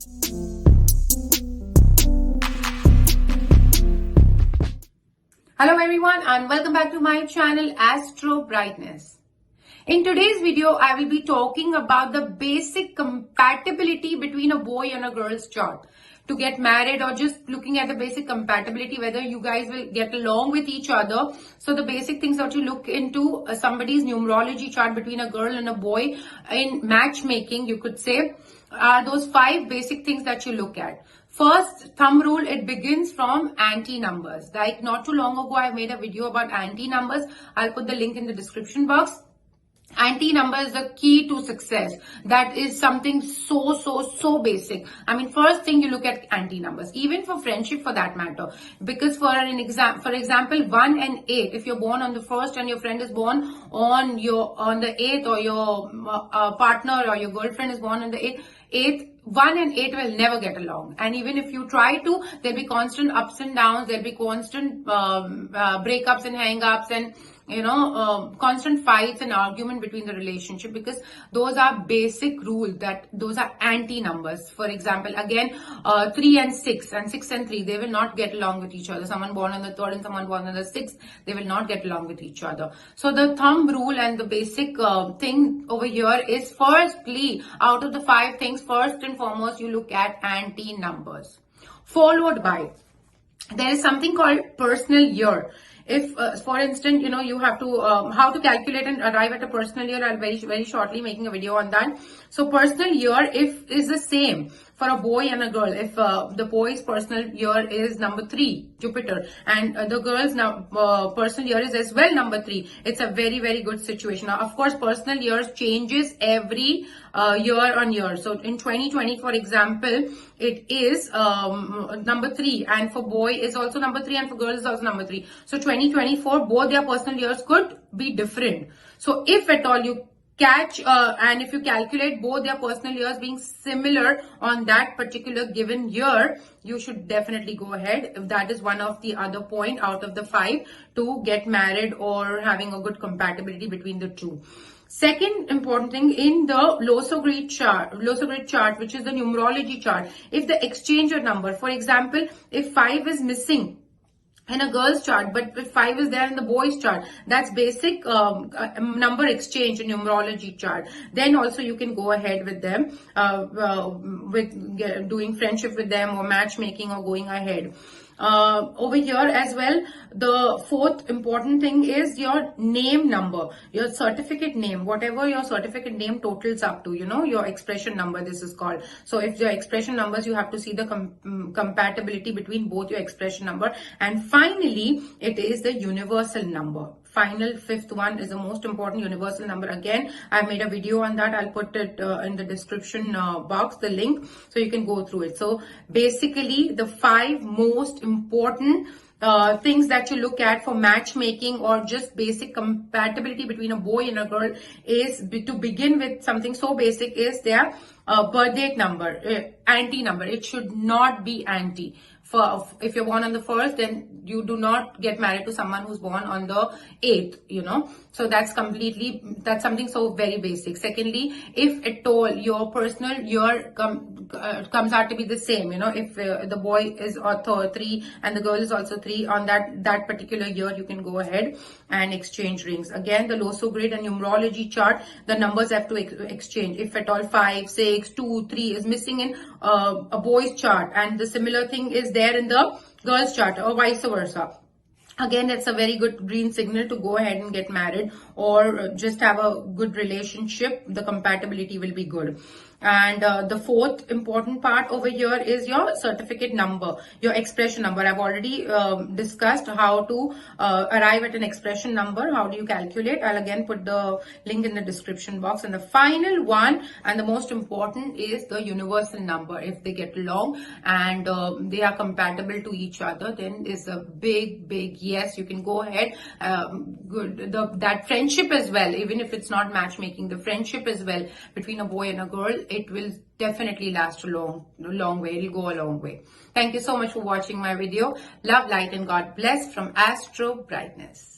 Hello everyone and welcome back to my channel Astrobrightness. In today's video, I will be talking about the basic compatibility between a boy and a girl's chart. To get married or just looking at the basic compatibility, whether you guys will get along with each other. So the basic things that you look into somebody's numerology chart between a girl and a boy in matchmaking, you could say, are those 5 basic things that you look at. First, thumb rule, it begins from anti-numbers. Like not too long ago, I made a video about anti-numbers. I'll put the link in the description box. Anti-number is the key to success. That is something so basic. I mean, first thing you look at anti-numbers, even for friendship for that matter. Because for example, 1 and 8, if you're born on the 1st and your friend is born on the 8th, or your partner or your girlfriend is born on the 8th, 1 and 8 will never get along. And even if you try to, there'll be constant ups and downs, there'll be constant breakups and hang-ups and constant fights and argument between the relationship, because those are basic rules, that those are anti-numbers. For example, again, 3 and 6 and 6 and 3, they will not get along with each other. Someone born on the 3rd and someone born on the 6th, they will not get along with each other. So the thumb rule and the basic thing over here is, firstly, out of the 5 things, first and foremost, you look at anti-numbers. Followed by, there is something called personal year. If, for instance, you have to, how to calculate and arrive at a personal year, I'll very shortly making a video on that. So personal year, if is the same for a boy and a girl. If the boy's personal year is number 3, Jupiter, and the girl's personal year is as well number 3, it's a very good situation. Now, of course, personal years changes every year on year. So in 2020, for example, it is number 3, and for boy is also number 3, and for girl is also number 3. So 2024, both their personal years could be different. So if at all you catch and if you calculate both their personal years being similar on that particular given year, you should definitely go ahead, if that is one of the other point out of the 5 to get married or having a good compatibility between the two. Second important thing, in the Vessoaker chart, which is the numerology chart, if the exchanger number, for example, if 5 is missing in a girl's chart, but if 5 is there in the boy's chart, that's basic number exchange in numerology chart. Then also you can go ahead with them, with doing friendship with them or matchmaking or going ahead. Over here as well, the 4th important thing is your name number, your certificate name, whatever your certificate name totals up to, your expression number, this is called. So if your expression numbers, you have to see the compatibility between both your expression number. And finally, it is the universal number. Final 5th one is the most important, universal number. Again, I've made a video on that. I'll put it in the description box, the link, so you can go through it. So basically, the 5 most important things that you look at for matchmaking or just basic compatibility between a boy and a girl is, to begin with, something so basic is their birth date number, anti number. It should not be anti. If you're born on the 1st, then you do not get married to someone who's born on the 8th, So that's something so very basic. Secondly, if at all your personal year comes out to be the same, if the boy is 3 and the girl is also 3, on that particular year, you can go ahead and exchange rings. Again, the Vessoaker and numerology chart, the numbers have to exchange. If at all 5, 6, 2, 3 is missing in a boy's chart, and the similar thing is there in the girl's chart, or vice versa, again, it's a very good green signal to go ahead and get married or just have a good relationship. The compatibility will be good. And the 4th important part over here is your certificate number, your expression number. I've already discussed how to arrive at an expression number. How do you calculate? I'll again put the link in the description box. And the final one and the most important is the universal number. If they get along and they are compatible to each other, then is a big yes. You can go ahead. That friendship as well, even if it's not matchmaking, the friendship as well between a boy and a girl, it will definitely last a long way. It'll go a long way. Thank you so much for watching my video. Love, light, and God bless from Astrobrightness.